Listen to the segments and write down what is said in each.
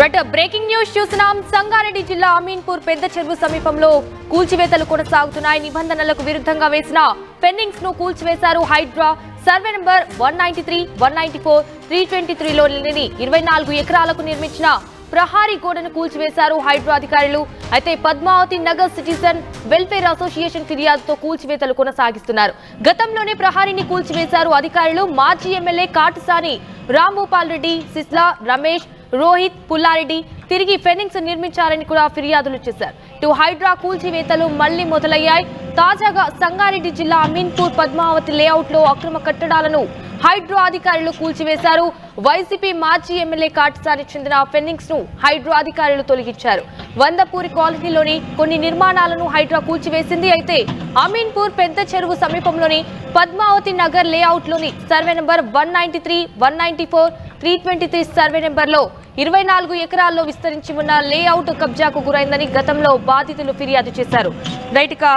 Right breaking news చూస్తున్నాం. సంగారెడ్డి జిల్లా అమీన్పూర్ పెద్ద చెరువు సమీపంలో కూల్చివేతలు కొనసాగుతున్నాయి. నిబంధనలకు విరుద్ధంగా వేసిన ఫెన్నింగ్స్ ను కూల్చివేశారు హైడ్రా. సర్వే నంబర్ 193, 194, 323లోని 24 ఎకరాలకు నిర్మించిన ప్రహారీ గోడను కూల్చివేశారు హైడ్రా అధికారులు. అయితే Padmavati Nagar citizen welfare association ఫిర్యాదుతో కూల్చివేతలు కొనసాగిస్తున్నారు. గతంలోనే ప్రహారీని కూల్చివేశారు అధికారులు. మాజీ ఎమ్మెల్యే కాటసాని రాంభూపాల్ రెడ్డి, సిస్లా రమేష్, రోహిత్, పుల్లారెడ్డి తిరిగి ఫెన్నింగ్స్ నిర్మించారని కూడా ఫిర్యాదులు చేశారు. ఇటు హైడ్రా కూల్చివేతలు మళ్లీ మొదలయ్యాయి. తాజాగా సంగారెడ్డి జిల్లా అమీన్పూర్ పద్మావతి లేఅవుట్ లో అక్రమ కట్టడాలను హైడ్రా అధికారులు కూల్చివేశారు. వైసీపీ మాజీ ఎమ్మెల్యే కాటసానికి చెందిన ఫెన్నింగ్స్ ను హైడ్రా అధికారులు తొలగించారు. వందపూరి కాలనీలోని కొన్ని నిర్మాణాలను హైడ్రా కూల్చివేసింది. అయితే అమీన్పూర్ పెద్ద చెరువు సమీపంలోని పద్మావతి నగర్ లేఅవుట్ లోని సర్వే నంబర్ 193, 194, 323 సర్వే నెంబర్లో 24 ఎకరాల్లో విస్తరించి ఉన్న లేఅవుట్ కబ్జాకు గురైందని గతంలో బాధితులు ఫిర్యాదు చేశారు. రైట్ గా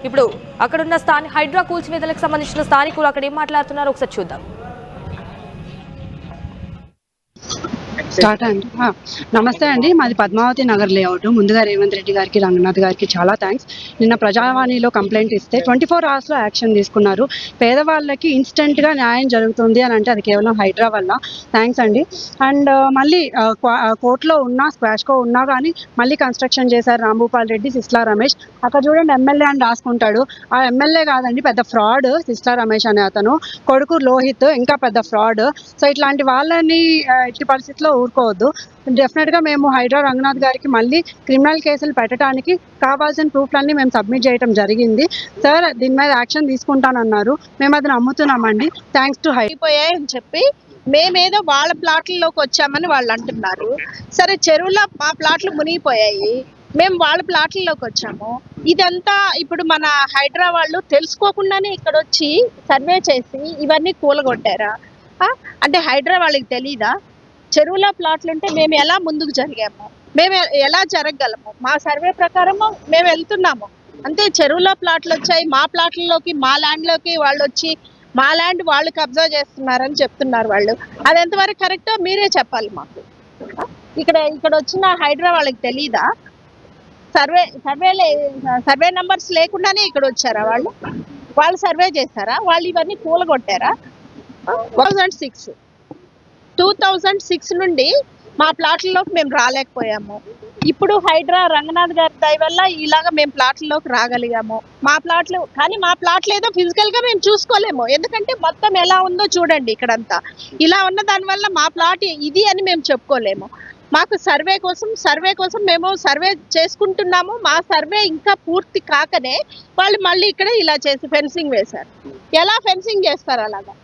ఇప్పుడు అక్కడున్న హైడ్రా కూల్చివేతలకు సంబంధించిన స్థానికులు అక్కడ ఏం మాట్లాడుతున్నారో ఒకసారి చూద్దాం. నమస్తే అండి, మాది పద్మావతి నగర్ లేఅవుట్. ముందుగా రేవంత్ రెడ్డి గారికి, రంగనాథ్ గారికి చాలా థ్యాంక్స్. నిన్న ప్రజావాణిలో కంప్లైంట్ ఇస్తే 24 అవర్స్లో యాక్షన్ తీసుకున్నారు. పేదవాళ్ళకి ఇన్స్టెంట్గా న్యాయం జరుగుతుంది అని అంటే అది కేవలం హైడ్రా వల్ల. థ్యాంక్స్ అండి. అండ్ మళ్ళీ కోర్టులో ఉన్నా, స్క్వాష్కో ఉన్నా కానీ మళ్ళీ కన్స్ట్రక్షన్ చేశారు రాంభూపాల్ రెడ్డి, సిస్లా రమేష్. అక్కడ చూడండి ఎమ్మెల్యే అని రాసుకుంటాడు. ఆ ఎమ్మెల్యే కాదండి, పెద్ద ఫ్రాడ్. సిస్లా రమేష్ అనే అతను కొడుకు లోహిత్ ఇంకా పెద్ద ఫ్రాడ్. సో ఇట్లాంటి వాళ్ళని ఎట్టి పరిస్థితిలో ఊరుకోవద్దు. డెఫినెట్గా మేము హైడ్రా రంగనాథ్ గారికి మళ్ళీ క్రిమినల్ కేసులు పెట్టడానికి కావాల్సిన ప్రూఫ్లన్నీ మేము సబ్మిట్ చేయడం జరిగింది. సార్ దీని మీద యాక్షన్ తీసుకుంటానన్నారు. మేము అది నమ్ముతున్నామండి. థ్యాంక్స్ టు అయిపోయాయని చెప్పి మేమేదో వాళ్ళ ప్లాట్లలోకి వచ్చామని వాళ్ళు అంటున్నారు. సరే, చెరువులో మా ప్లాట్లు మునిగిపోయాయి, మేము వాళ్ళ ప్లాట్లలోకి వచ్చాము. ఇదంతా ఇప్పుడు మన హైడ్రా వాళ్ళు తెలుసుకోకుండానే ఇక్కడ వచ్చి సర్వే చేసి ఇవన్నీ కూలగొట్టారా? అంటే హైడ్రా వాళ్ళకి తెలీదా? చెరువులో ప్లాట్లు ఉంటే మేము ఎలా ముందుకు జరిగాము, మేము ఎలా జరగగలము? మా సర్వే ప్రకారం మేము వెళ్తున్నాము అంతే. చెరువులో ప్లాట్లు వచ్చాయి, మా ప్లాట్లలోకి, మా ల్యాండ్లోకి వాళ్ళు వచ్చి మా ల్యాండ్ వాళ్ళు కబ్జా చేస్తున్నారని చెప్తున్నారు వాళ్ళు. అది ఎంతవరకు కరెక్టో మీరే చెప్పాలి మాకు. ఇక్కడ వచ్చిన హైడ్రా వాళ్ళకి తెలీదా? సర్వే నంబర్స్ లేకుండానే ఇక్కడ వచ్చారా వాళ్ళు సర్వే చేశారా? వాళ్ళు ఇవన్నీ కూలగొట్టారా? 2006 నుండి మా ప్లాట్లలోకి మేము రాలేకపోయాము. ఇప్పుడు హైడ్రా రంగనాథ్ గారి దయ వల్ల ఇలాగ మేము ప్లాట్లలోకి రాగలిగాము. మా ప్లాట్లు ఏదో ఫిజికల్ గా మేము చూసుకోలేము, ఎందుకంటే మొత్తం ఎలా ఉందో చూడండి. ఇక్కడంతా ఇలా ఉన్న దానివల్ల మా ప్లాట్ ఇది అని మేము చెప్పుకోలేము. మాకు సర్వే కోసం మేము సర్వే చేసుకుంటున్నాము. మా సర్వే ఇంకా పూర్తి కాకనే వాళ్ళు మళ్ళీ ఇక్కడ ఇలా చేసి ఫెన్సింగ్ వేశారు. ఎలా ఫెన్సింగ్ చేస్తారు అలాగా?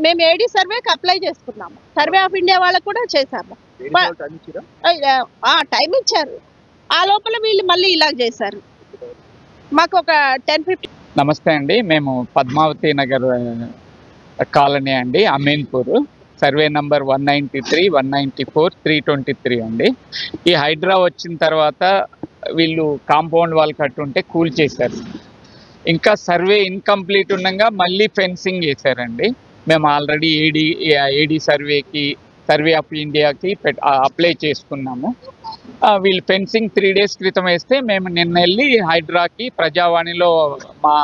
మేము ఏడీ సర్వేకి అప్లై చేసుకున్నాము, సర్వే ఆఫ్ ఇండియా వాళ్ళకు కూడా చేశాము. టైం ఇచ్చారు, ఆ లోపల వీళ్ళు మళ్ళీ ఇలా చేశారు. మాకు ఒక 10-15. నమస్తే అండి, మేము పద్మావతి నగర్ కాలనీ అండి, అమీన్పూర్. సర్వే నంబర్ 193, 194, 323 అండి. ఈ హైడ్రా వచ్చిన తర్వాత వీళ్ళు కాంపౌండ్ వాళ్ళు కట్టుంటే కూల్ చేశారు. ఇంకా సర్వే ఇన్కంప్లీట్ ఉండగా మళ్ళీ ఫెన్సింగ్ చేశారండి. మేము ఆల్రెడీ ఏడీ సర్వే ఆఫ్ ఇండియాకి అప్లై చేసుకున్నాము. వీళ్ళు ఫెన్సింగ్ 3 days క్రితం వేస్తే మేము నిన్న వెళ్ళి హైడ్రాకి ప్రజావాణిలో మా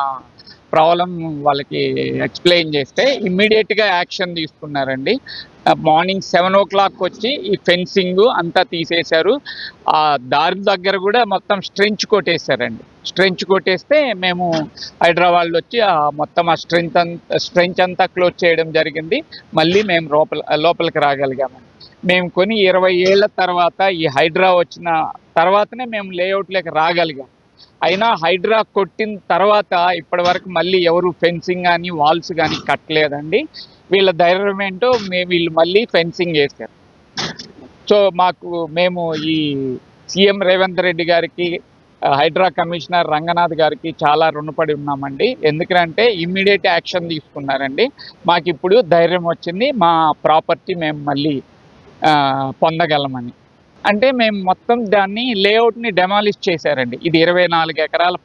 ప్రాబ్లం వాళ్ళకి ఎక్స్ప్లెయిన్ చేస్తే ఇమ్మీడియట్గా యాక్షన్ తీసుకున్నారండి. మార్నింగ్ 7 o'clock వచ్చి ఈ ఫెన్సింగ్ అంతా తీసేశారు. ఆ దారి దగ్గర కూడా మొత్తం స్ట్రెంచ్ కొట్టేశారండి. స్ట్రెంచ్ కొట్టేస్తే మేము హైదరాబాద్ వచ్చి మొత్తం ఆ స్ట్రెంచ్ అంతా క్లోజ్ చేయడం జరిగింది. మళ్ళీ మేము లోపలికి రాగలిగామండి. మేము కొని 20 ఏళ్ల తర్వాత ఈ హైడ్రా వచ్చిన తర్వాతనే మేము లేఅవుట్లోకి రాగలిగాం. అయినా హైడ్రా కొట్టిన తర్వాత ఇప్పటి వరకు మళ్ళీ ఎవరు ఫెన్సింగ్ కానీ వాల్స్ కానీ కట్టలేదండి. వీళ్ళ ధైర్యం ఏంటో వీళ్ళు మళ్ళీ ఫెన్సింగ్ చేశారు. సో మేము ఈ సీఎం రేవంత్ రెడ్డి గారికి, హైడ్రా కమిషనర్ రంగనాథ్ గారికి చాలా రుణపడి ఉన్నామండి. ఎందుకంటే ఇమ్మీడియట్ యాక్షన్ తీసుకున్నారండి. మాకు ఇప్పుడు ధైర్యం వచ్చింది, మా ప్రాపర్టీ మేము మళ్ళీ పొందగలమని. అంటే మేము మొత్తం దాన్ని లేఅవుట్ని డెమాలిష్ చేశారండి. ఇది 24 ఎకరాల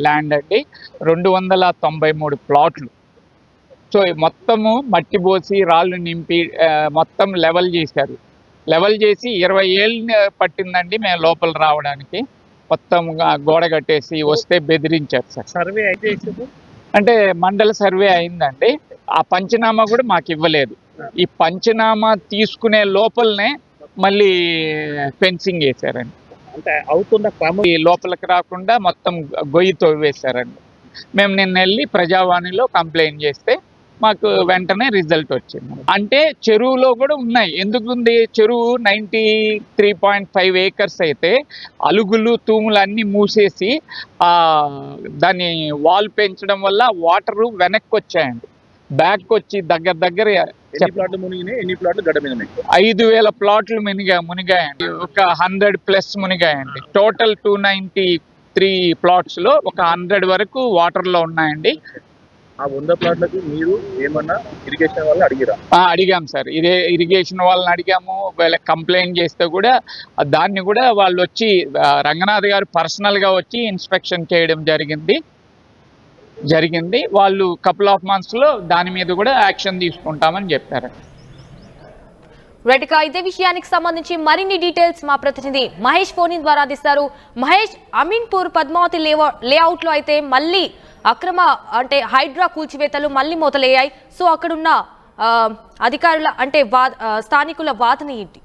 ల్యాండ్ అండి, 293 ప్లాట్లు. సో మొత్తము మట్టి పోసి రాళ్ళు నింపి మొత్తం లెవెల్ చేశారు. లెవెల్ చేసి 20 ఏళ్ళు పట్టిందండి మేము లోపల రావడానికి. మొత్తం గోడ కట్టేసి వస్తే బెదిరించారు సార్. సర్వే అయితే అంటే మండల సర్వే అయిందండి, ఆ పంచనామా కూడా మాకు ఇవ్వలేదు. ఈ పంచనామా తీసుకునే లోపలనే మళ్ళీ ఫెన్సింగ్ వేశారండి. అంటే అవుతున్న ఈ లోపలికి రాకుండా మొత్తం గొయ్యి తవ్వేశారండి. మేము నిన్న వెళ్ళి ప్రజావాణిలో కంప్లైంట్ చేస్తే మాకు వెంటనే రిజల్ట్ వచ్చింది. అంటే చెరువులో కూడా ఉన్నాయి. ఎందుకుంది చెరువు 93.5 ఏకర్స్ అయితే అలుగులు తూములు అన్నీ మూసేసి దాన్ని వాల్ పెంచడం వల్ల వాటరు వెనక్కి వచ్చాయండి, బ్యాక్ వచ్చి దగ్గర ఎన్ని ప్లాట్లు మునిగినాయి, ఎన్ని ప్లాట్లు గడ్డ మీద 5,000 ప్లాట్లు మునిగాయండి. ఒక 100+ మునిగాయండి. టోటల్ 293 ప్లాట్స్ లో ఒక 100 వరకు వాటర్ లో ఉన్నాయండి. ఆ 100 ప్లాట్లకి మీరు ఏమన్నా ఇరిగేషన్ వాళ్ళు అడిగిరా? అడిగాం సార్, ఇదే ఇరిగేషన్ వాళ్ళని అడిగాము. వీళ్ళకి కంప్లైంట్ చేస్తే కూడా దాన్ని కూడా వాళ్ళు వచ్చి రంగనాథ్ గారు పర్సనల్ గా వచ్చి ఇన్స్పెక్షన్ చేయడం జరిగింది. వాళ్ళు కపుల్ ఆఫ్ మంత్స్ లో దాని మీద కూడా యాక్షన్ తీసుకుంటామని చెప్పారు. రైట్ గా ఇదే విషయానికి సంబంధించి మరిన్ని డీటెయిల్స్ మా ప్రతినిధి మహేష్ ఫోన్ ద్వారా అందిస్తారు. మహేష్, అమీన్పూర్ పద్మావతి లేఅవుట్ లో అయితే మళ్ళీ అక్రమ అంటే హైడ్రా కూల్చివేతలు మళ్ళీ మొదలయ్యాయి. సో అక్కడున్న అధికారుల అంటే స్థానికుల వాదన ఏంటి?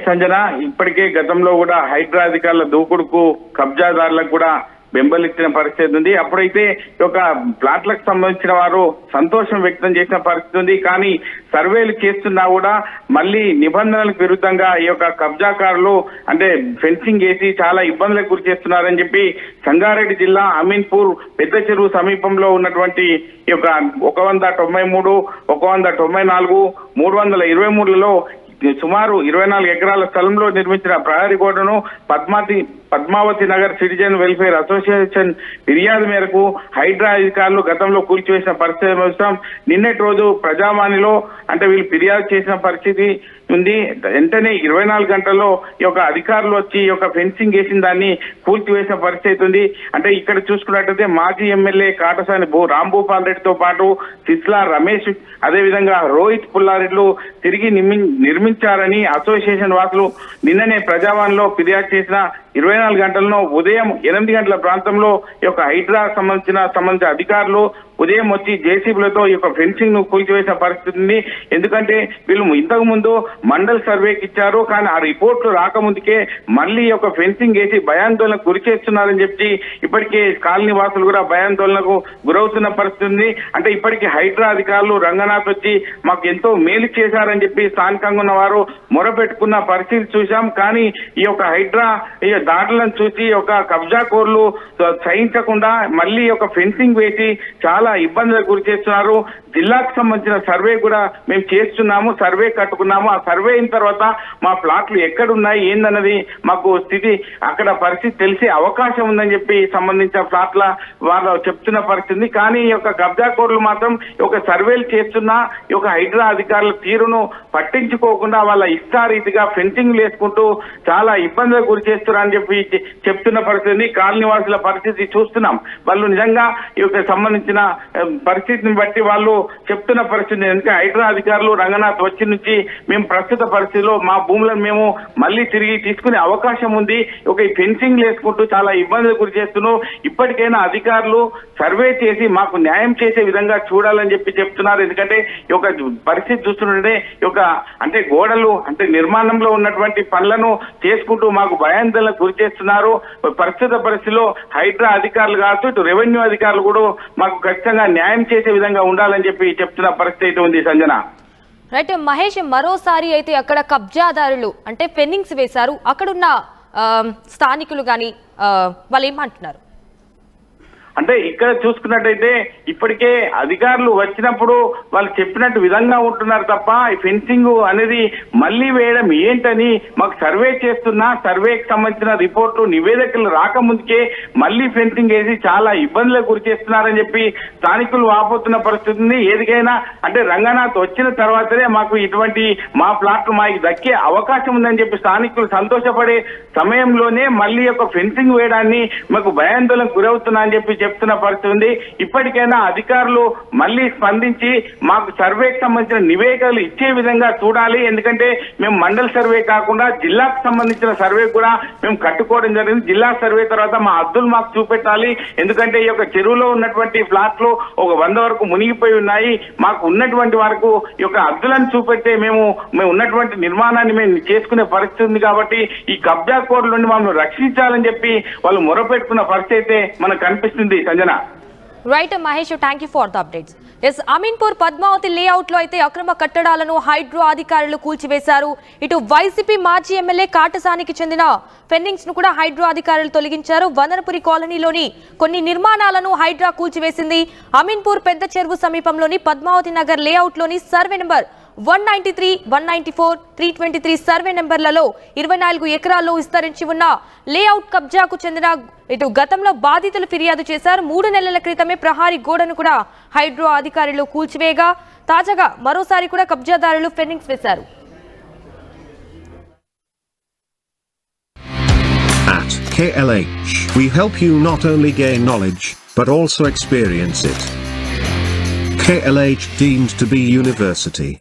సంజన, ఇప్పటికే గతంలో కూడా హైడ్రా అధికారుల దూకుడుకు కబ్జాదారులకు కూడా బెంబలిచ్చిన పరిస్థితి ఉంది. అప్పుడైతే ఒక ప్లాట్లకు సంబంధించిన వారు సంతోషం వ్యక్తం చేసిన పరిస్థితి ఉంది. కానీ సర్వేలు చేస్తున్నా కూడా మళ్ళీ నిబంధనలకు విరుద్ధంగా ఈ యొక్క కబ్జాకారులు అంటే ఫెన్సింగ్ వేసి చాలా ఇబ్బందులకు గురి చేస్తున్నారని చెప్పి సంగారెడ్డి జిల్లా అమీన్పూర్ పెద్ద చెరువు సమీపంలో ఉన్నటువంటి ఈ యొక్క 193, 194, 323లలో సుమారు 24 ఎకరాల స్థలంలో నిర్మించిన ప్రహరీ గోడను Padmavathi Nagar citizen welfare association ఫిర్యాదు మేరకు హైడ్రా అధికారులు గతంలో కూల్చివేసిన పరిస్థితి చూస్తాం. నిన్నటి రోజు ప్రజావాణిలో అంటే వీళ్ళు ఫిర్యాదు చేసిన పరిస్థితి ఉంది. వెంటనే 24 గంటల్లో ఈ యొక్క అధికారులు వచ్చి ఈ యొక్క ఫెన్సింగ్ వేసిన దాన్ని కూల్చివేసిన పరిస్థితి ఉంది. అంటే ఇక్కడ చూసుకున్నట్టయితే మాజీ ఎమ్మెల్యే కాటసాని రాంభూపాల్ రెడ్డితో పాటు సిస్లా రమేష్, అదేవిధంగా రోహిత్ పుల్లారెడ్డిలు తిరిగి నిర్మించారని అసోసియేషన్ వాసులు నిన్ననే ప్రజావాణిలో ఫిర్యాదు చేసిన 24 గంటల్లో ఉదయం 8 గంటల ప్రాంతంలో ఈ యొక్క హైడ్రా సంబంధించిన అధికారులు ఉదయం వచ్చి జేసీబీలతో ఈ యొక్క ఫెన్సింగ్ ను కూల్చివేసిన పరిస్థితి ఉంది. ఎందుకంటే వీళ్ళు ఇంతకు ముందు మండల్ సర్వేకి ఇచ్చారు, కానీ ఆ రిపోర్ట్లు రాకముందుకే మళ్ళీ ఈ యొక్క ఫెన్సింగ్ వేసి భయాందోళనకు గురి చేస్తున్నారని చెప్పి ఇప్పటికే కాలనీ వాసులు కూడా భయాందోళనకు గురవుతున్న పరిస్థితి ఉంది. అంటే ఇప్పటికీ హైడ్రా అధికారులు రంగనాథ్ వచ్చి మాకు ఎంతో మేలు చేశారని చెప్పి స్థానికంగా ఉన్న వారు మొరపెట్టుకున్న పరిస్థితి చూశాం. కానీ ఈ యొక్క హైడ్రా ఈ దాడులను చూసి ఒక కబ్జా కోర్లు సహించకుండా మళ్ళీ ఒక ఫెన్సింగ్ వేసి చాలా ఇబ్బందులకు గురి చేస్తున్నారు. జిల్లాకు సంబంధించిన సర్వే కూడా మేము చేస్తున్నాము, సర్వే కట్టుకున్నాము. ఆ సర్వే అయిన తర్వాత మా ప్లాట్లు ఎక్కడున్నాయి ఏందన్నది మాకు స్థితి అక్కడ పరిస్థితి తెలిసే అవకాశం ఉందని చెప్పి సంబంధించిన ప్లాట్ల వాళ్ళు చెప్తున్న పరిస్థితి. కానీ ఈ యొక్క కబ్జా కోర్లు మాత్రం ఒక సర్వేలు చేస్తున్నా ఈ యొక్క హైడ్రా అధికారుల తీరును పట్టించుకోకుండా వాళ్ళ ఇష్టారీతిగా ఫెన్సింగ్ వేసుకుంటూ చాలా ఇబ్బందులకు గురి చేస్తున్నారని చెప్పి చెప్తున్న పరిస్థితి. కాలనీ వాసుల పరిస్థితి చూస్తున్నాం. వాళ్ళు నిజంగా ఈ యొక్క సంబంధించిన పరిస్థితిని బట్టి వాళ్ళు చెప్తున్న పరిస్థితి. ఎందుకంటే హైడ్రా అధికారులు రంగనాథ్ వచ్చి నుంచి మేము ప్రస్తుత పరిస్థితిలో మా భూములను మేము మళ్ళీ తిరిగి తీసుకునే అవకాశం ఉంది, ఒక ఫెన్సింగ్ వేసుకుంటూ చాలా ఇబ్బందులకు గురి చేస్తున్నాం. ఇప్పటికైనా అధికారులు సర్వే చేసి మాకు న్యాయం చేసే విధంగా చూడాలని చెప్పి చెప్తున్నారు. ఎందుకంటే ఈ యొక్క పరిస్థితి చూస్తుంటే ఈ యొక్క అంటే గోడలు అంటే నిర్మాణంలో ఉన్నటువంటి పనులను చేసుకుంటూ మాకు భయాందోళనకు గురి చేస్తున్నారు. ప్రస్తుత పరిస్థితిలో హైడ్రా అధికారులు కావచ్చు, ఇటు రెవెన్యూ అధికారులు కూడా మాకు ఖచ్చితంగా న్యాయం చేసే విధంగా ఉండాలని చెప్పి చెప్తున్న పరిస్థితి ఉంది. సంజన, రైట్ మహేష్, మరోసారి అయితే అక్కడ కబ్జాదారులు అంటే ఫెన్సింగ్స్ వేశారు, అక్కడున్న స్థానికులు కానీ వాళ్ళు ఏమంటున్నారు? అంటే ఇక్కడ చూసుకున్నట్టయితే ఇప్పటికే అధికారులు వచ్చినప్పుడు వాళ్ళు చెప్పినట్టు విధంగా ఉంటున్నారు తప్ప ఈ ఫెన్సింగ్ అనేది మళ్ళీ వేయడం ఏంటని మాకు సర్వే చేస్తున్నా సర్వేకి సంబంధించిన రిపోర్టు నివేదికలు రాకముందుకే మళ్ళీ ఫెన్సింగ్ వేసి చాలా ఇబ్బందులకు గురి చేస్తున్నారని చెప్పి స్థానికులు వాపోతున్న పరిస్థితి ఉంది. ఏదికైనా అంటే రంగనాథ్ వచ్చిన తర్వాతనే మాకు ఇటువంటి మా ప్లాట్లు మాకు దక్కే అవకాశం ఉందని చెప్పి స్థానికులు సంతోషపడే సమయంలోనే మళ్ళీ ఒక ఫెన్సింగ్ వేయడాన్ని మాకు భయాందోళనకు గురవుతున్నా అని చెప్పి చెప్తున్న పరిస్థితి ఉంది. ఇప్పటికైనా అధికారులు మళ్ళీ స్పందించి మాకు సర్వేకి సంబంధించిన నివేదికలు ఇచ్చే విధంగా చూడాలి. ఎందుకంటే మేము మండల సర్వే కాకుండా జిల్లాకు సంబంధించిన సర్వే కూడా మేము కట్టుకోవడం జరిగింది. జిల్లా సర్వే తర్వాత మా హద్దులు మాకు చూపెట్టాలి. ఎందుకంటే ఈ యొక్క చెరువులో ఉన్నటువంటి ఫ్లాట్లు ఒక 100 వరకు మునిగిపోయి ఉన్నాయి. మాకు ఉన్నటువంటి వరకు ఈ యొక్క హద్దులను చూపెడితే మేము ఉన్నటువంటి నిర్మాణాన్ని మేము చేసుకునే పరిస్థితి ఉంది. కాబట్టి ఈ కబ్జా కోర్ల నుండి మమ్మల్ని రక్షించాలని చెప్పి వాళ్ళు మొరపెట్టుకున్న పరిస్థితి అయితే మనకు కనిపిస్తుంది. Sanjana. Right Mahesh, thank you for the updates. Yes, Ameenpur Padmavathi layout లో అయితే అక్రమ కట్టడాలను హైడ్రో అధికారులు కూల్చివేశారు. ఇటు వైసీపీ మాజీ ఎమ్మెల్యే కాటసానికి చెందిన ఫెన్నింగ్స్ ను కూడా హైడ్రో అధికారులు తొలగించారు. వనరపురి కాలనీలోని కొన్ని నిర్మాణాలను హైడ్రా కూల్చివేసింది. అమీన్పూర్ పెద్ద చెరువు సమీపంలోని పద్మావతి నగర్ లేఅవుట్ లోని సర్వే నెంబర్ 193, 194, 323 సర్వే నెంబర్లలో 24 ఎకరాల్లో విస్తరించి ఉన్న లేఅవుట్ కబ్జాకు చెందిన ఇటు గతంలో బాధితులు ఫిర్యాదు చేశారు. 3 నెలల క్రితమే ప్రహారీ గోడను కూడా హైడ్రో అధికారులు కూల్చివేయగా తాజాగా మరోసారి కూడా కబ్జాదారులు ఫెన్నింగ్స్ వేశారు. At KLH, we help you not only gain knowledge, but also experience it. KLH deemed to be university.